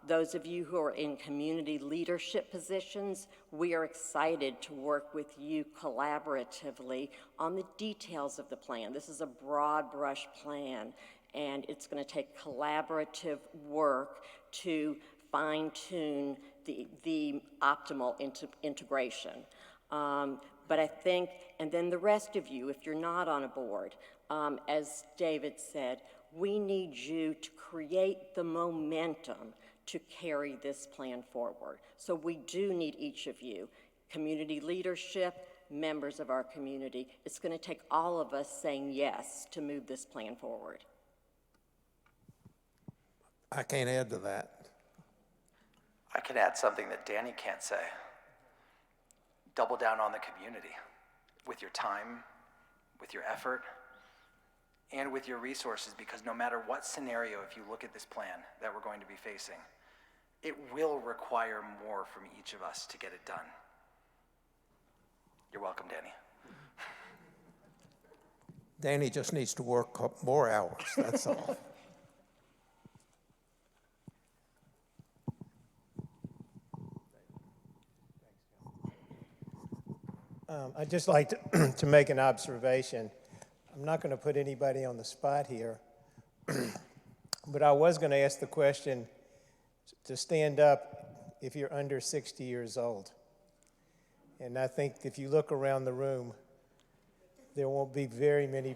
Those of you who are in community leadership positions, we are excited to work with you collaboratively on the details of the plan. This is a broad brush plan, and it's going to take collaborative work to fine-tune the optimal integration. But I think, and then the rest of you, if you're not on a board, as David said, we need you to create the momentum to carry this plan forward. So we do need each of you, community leadership, members of our community. It's going to take all of us saying yes to move this plan forward. I can't add to that. I can add something that Danny can't say. Double down on the community with your time, with your effort, and with your resources, because no matter what scenario, if you look at this plan that we're going to be facing, it will require more from each of us to get it done. You're welcome, Danny. Danny just needs to work more hours, that's all. I'd just like to make an observation. I'm not going to put anybody on the spot here, but I was going to ask the question to stand up if you're under 60 years old. And I think if you look around the room, there won't be very many.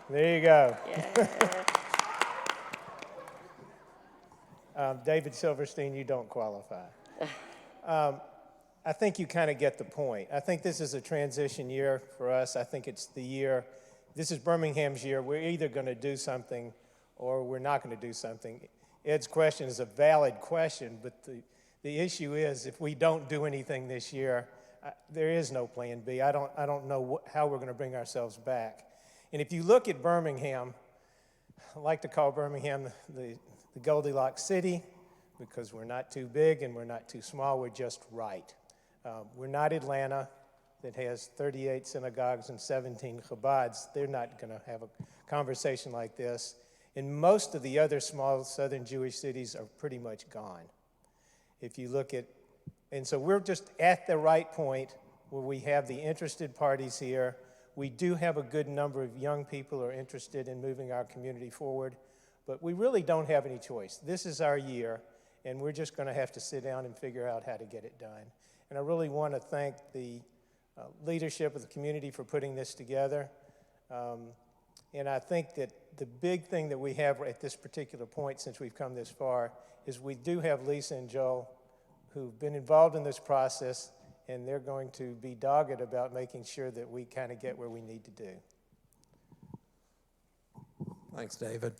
There you go. Yeah. David Silverstein, you don't qualify. I think you kind of get the point. I think this is a transition year for us. I think it's the year, this is Birmingham's year. We're either going to do something or we're not going to do something. Ed's question is a valid question, but the issue is if we don't do anything this year, there is no plan B. I don't know how we're going to bring ourselves back. And if you look at Birmingham, I like to call Birmingham the Goldilocks city because we're not too big and we're not too small. We're just right. We're not Atlanta that has 38 synagogues and 17 Chabads. They're not going to have a conversation like this. And most of the other small southern Jewish cities are pretty much gone. If you look at, and so we're just at the right point where we have the interested parties here. We do have a good number of young people who are interested in moving our community forward, but we really don't have any choice. This is our year, and we're just going to have to sit down and figure out how to get it done. And I really want to thank the leadership of the community for putting this together. And I think that the big thing that we have at this particular point, since we've come this far, is we do have Lisa and Joel who've been involved in this process, and they're going to be dogged about making sure that we kind of get where we need to do. Thanks, David.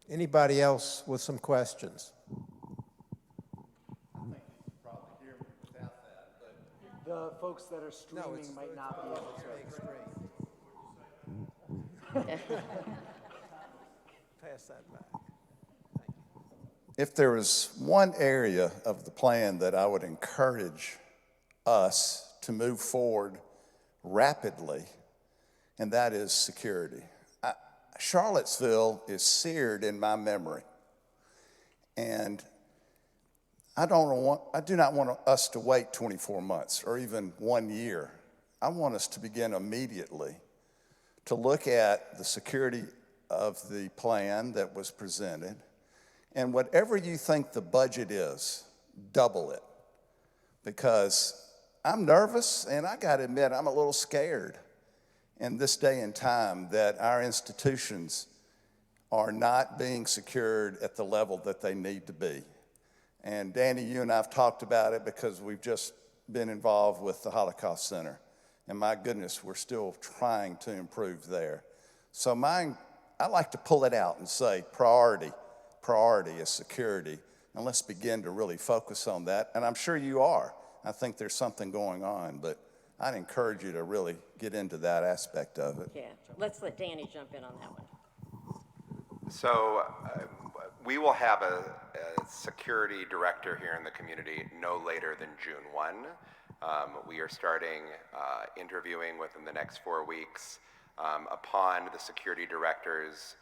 Anybody else with some questions? The folks that are streaming might not be able to. Pass that back. If there was one area of the plan that I would encourage us to move forward rapidly, and that is security. Charlottesville is seared in my memory, and I do not want us to wait 24 months or even 1 year. I want us to begin immediately to look at the security of the plan that was presented, and whatever you think the budget is, double it. Because I'm nervous, and I gotta admit, I'm a little scared in this day and time that our institutions are not being secured at the level that they need to be. And Danny, you and I have talked about it because we've just been involved with the Holocaust Center. And my goodness, we're still trying to improve there. So I like to pull it out and say priority is security. And let's begin to really focus on that. And I'm sure you are. I think there's something going on, but I'd encourage you to really get into that aspect of it. Yeah, let's let Danny jump in on that one. So we will have a security director here in the community no later than June 1. We are starting interviewing within the next 4 weeks. Upon the security director's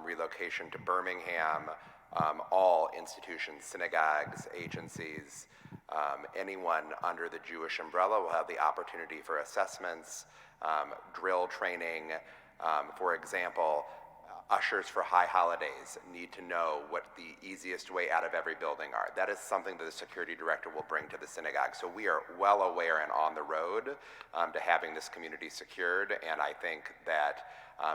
relocation to Birmingham, all institutions, synagogues, agencies, anyone under the Jewish umbrella will have the opportunity for assessments, drill training. For example, ushers for high holidays need to know what the easiest way out of every building are. That is something that the security director will bring to the synagogue. So we are well aware and on the road to having this community secured, and I think that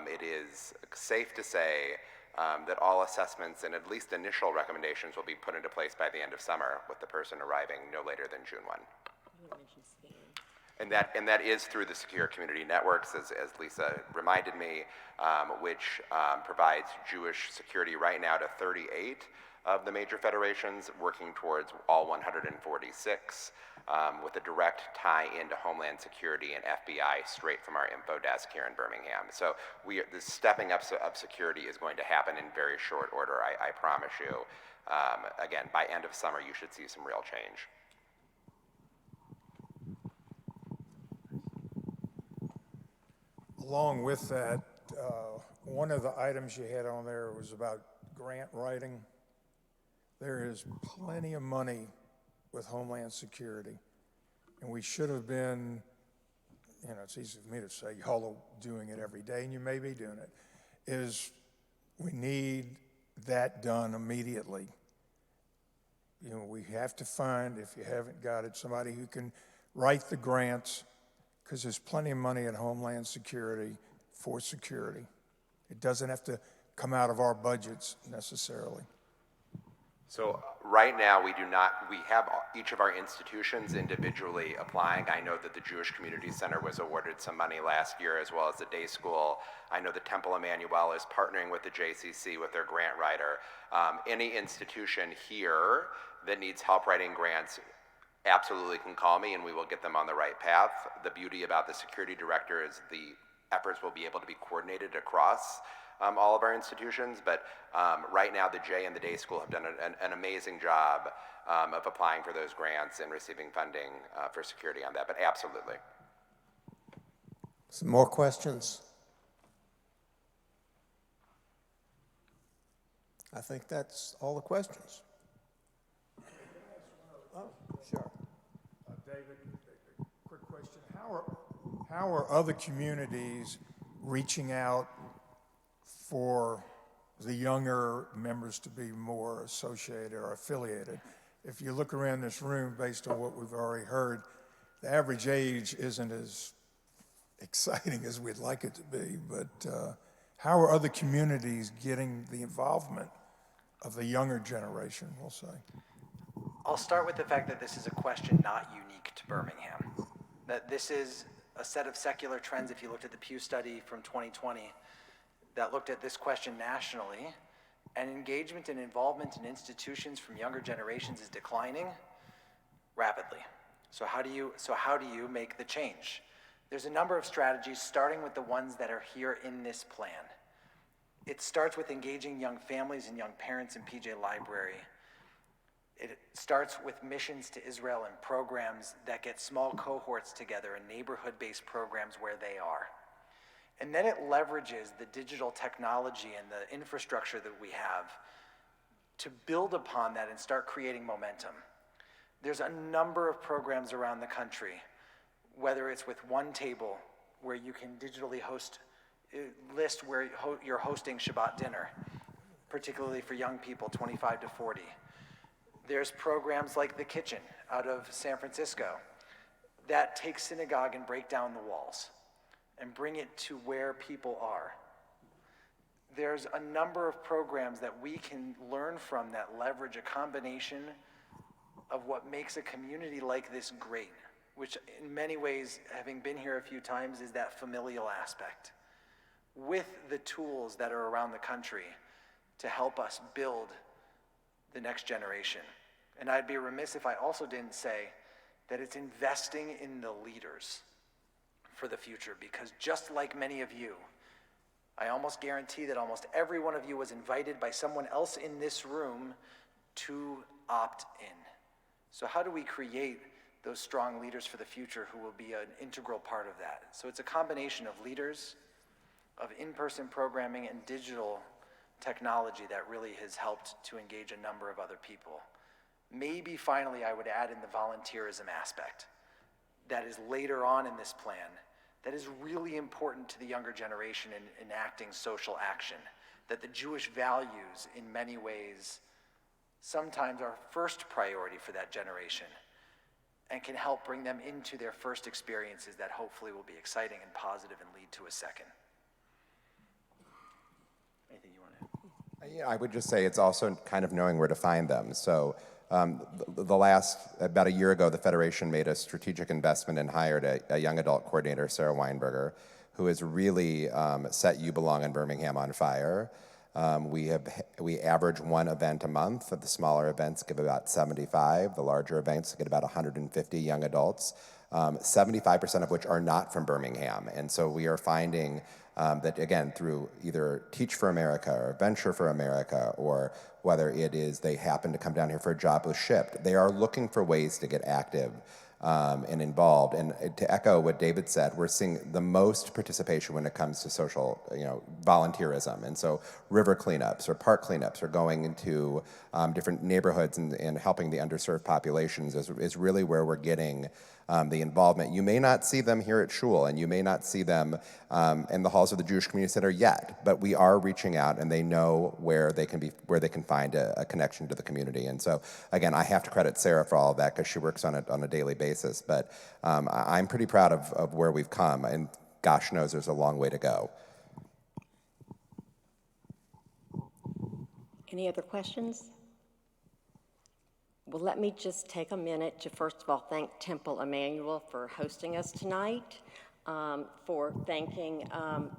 it is safe to say that all assessments and at least initial recommendations will be put into place by the end of summer, with the person arriving no later than June 1. And that is through the Secure Community Networks, as Lisa reminded me, which provides Jewish security right now to 38 of the major federations, working towards all 146, with a direct tie into Homeland Security and FBI straight from our info desk here in Birmingham. So the stepping up of security is going to happen in very short order, I promise you. Again, by end of summer, you should see some real change. Along with that, one of the items you had on there was about grant writing. There is plenty of money with Homeland Security, and we should have been, it's easy for me to say, y'all are doing it every day, and you may be doing it, is we need that done immediately. We have to find, if you haven't got it, somebody who can write the grants, because there's plenty of money at Homeland Security for security. It doesn't have to come out of our budgets necessarily. So right now we have each of our institutions individually applying. I know that the Jewish Community Center was awarded some money last year, as well as the day school. I know the Temple Emmanuel is partnering with the JCC with their grant writer. Any institution here that needs help writing grants absolutely can call me, and we will get them on the right path. The beauty about the security director is the efforts will be able to be coordinated across all of our institutions, but right now the J and the day school have done an amazing job of applying for those grants and receiving funding for security on that, but absolutely. Some more questions? I think that's all the questions. Oh, sure. David, a quick question. How are other communities reaching out for the younger members to be more associated or affiliated? If you look around this room, based on what we've already heard, the average age isn't as exciting as we'd like it to be, but how are other communities getting the involvement of the younger generation, we'll say? I'll start with the fact that this is a question not unique to Birmingham. That this is a set of secular trends. If you looked at the Pew study from 2020 that looked at this question nationally, and engagement and involvement in institutions from younger generations is declining rapidly. So how do you make the change? There's a number of strategies, starting with the ones that are here in this plan. It starts with engaging young families and young parents in PJ Library. It starts with missions to Israel and programs that get small cohorts together and neighborhood-based programs where they are. And then it leverages the digital technology and the infrastructure that we have to build upon that and start creating momentum. There's a number of programs around the country, whether it's with One Table, where you can digitally list where you're hosting Shabbat dinner, particularly for young people 25 to 40. There's programs like The Kitchen out of San Francisco that take synagogue and break down the walls and bring it to where people are. There's a number of programs that we can learn from that leverage a combination of what makes a community like this great, which in many ways, having been here a few times, is that familial aspect, with the tools that are around the country to help us build the next generation. And I'd be remiss if I also didn't say that it's investing in the leaders for the future, because just like many of you, I almost guarantee that almost every one of you was invited by someone else in this room to opt in. So how do we create those strong leaders for the future who will be an integral part of that? So it's a combination of leaders, of in-person programming, and digital technology that really has helped to engage a number of other people. Maybe finally I would add in the volunteerism aspect that is later on in this plan, that is really important to the younger generation in enacting social action, that the Jewish values in many ways sometimes are first priority for that generation and can help bring them into their first experiences that hopefully will be exciting and positive and lead to a second. Anything you want to add? Yeah, I would just say it's also kind of knowing where to find them. So about a year ago, the Federation made a strategic investment and hired a young adult coordinator, Sarah Weinberger, who has really set You Belong in Birmingham on fire. We average one event a month. The smaller events give about 75. The larger events get about 150 young adults, 75% of which are not from Birmingham. And so we are finding that, again, through either Teach for America or Venture for America, or whether it is they happen to come down here for a job with Shipped, they are looking for ways to get active and involved. And to echo what David said, we're seeing the most participation when it comes to social, volunteerism. And so river cleanups or park cleanups or going into different neighborhoods and helping the underserved populations is really where we're getting the involvement. You may not see them here at Shul, and you may not see them in the halls of the Jewish Community Center yet, but we are reaching out, and they know where they can find a connection to the community. And so, again, I have to credit Sarah for all of that because she works on it on a daily basis. But I'm pretty proud of where we've come, and gosh knows there's a long way to go. Any other questions? Well, let me just take a minute to first of all thank Temple Emmanuel for hosting us tonight, for thanking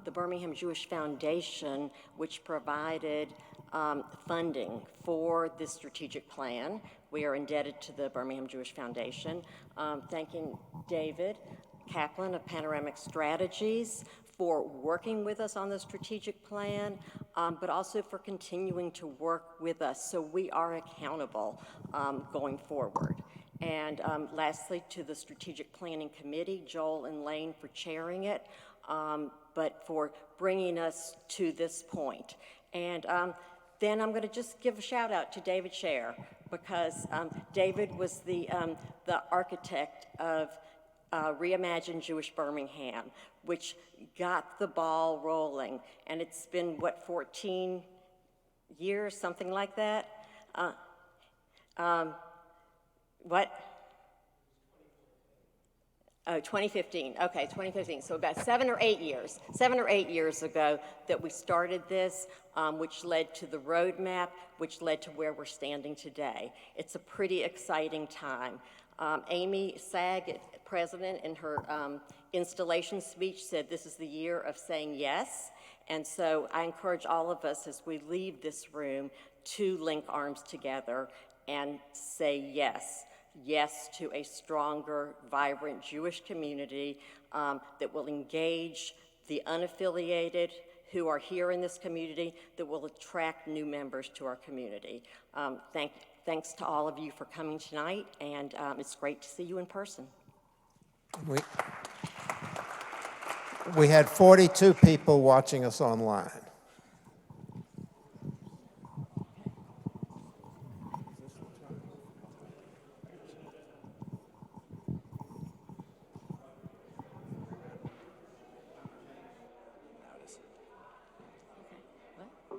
the Birmingham Jewish Foundation, which provided funding for this strategic plan. We are indebted to the Birmingham Jewish Foundation. Thanking David Kaplan of Panoramic Strategies for working with us on the strategic plan, but also for continuing to work with us so we are accountable going forward. And lastly, to the Strategic Planning Committee, Joel and Lane for chairing it, but for bringing us to this point. And then I'm going to just give a shout out to David Scher, because David was the architect of Reimagine Jewish Birmingham, which got the ball rolling. And it's been, what, 14 years, something like that? What? Oh, 2015. Okay, 2015. So about 7 or 8 years ago that we started this, which led to the roadmap, which led to where we're standing today. It's a pretty exciting time. Amy Sag, president, in her installation speech said this is the year of saying yes. And so I encourage all of us as we leave this room to link arms together and say yes. Yes to a stronger, vibrant Jewish community that will engage the unaffiliated who are here in this community that will attract new members to our community. Thanks to all of you for coming tonight, and it's great to see you in person. We had 42 people watching us online.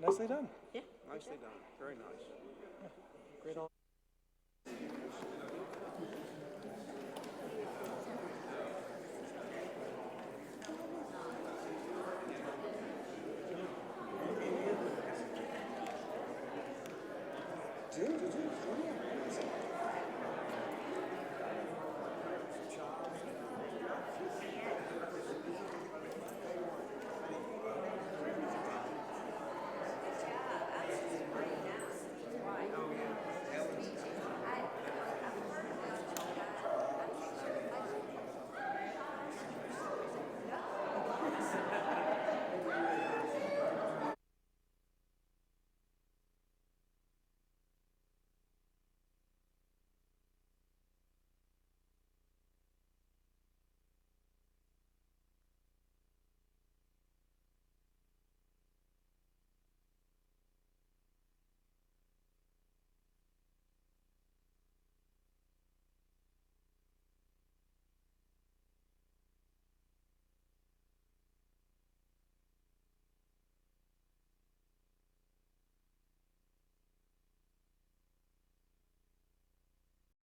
Nicely done. Yeah. Nicely done. Very nice. Yeah. Great on. Did you?